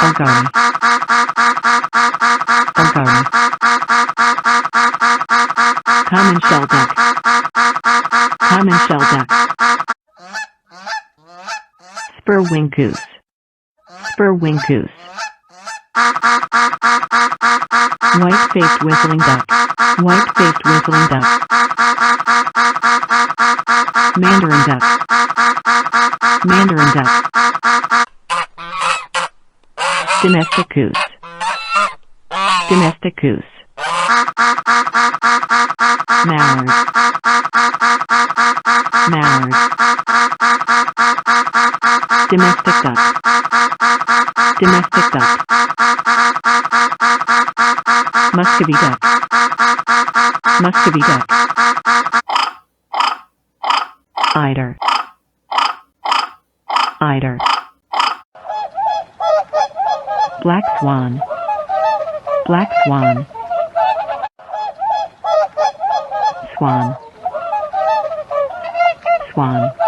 Ogari. Ogari. Common Shelduck. Common Shelduck. Spur-winged goose. Spur-winged goose. White-faced whistling duck. White-faced whistling duck. Mandarin duck. Mandarin duck. Domestic goose. Domestic goose. Mallard. Mallard. Domestic duck. Domestic duck. Muscovy duck. Muscovy duck. Eider. Eider. Black swan. Black swan. Swan. Swan.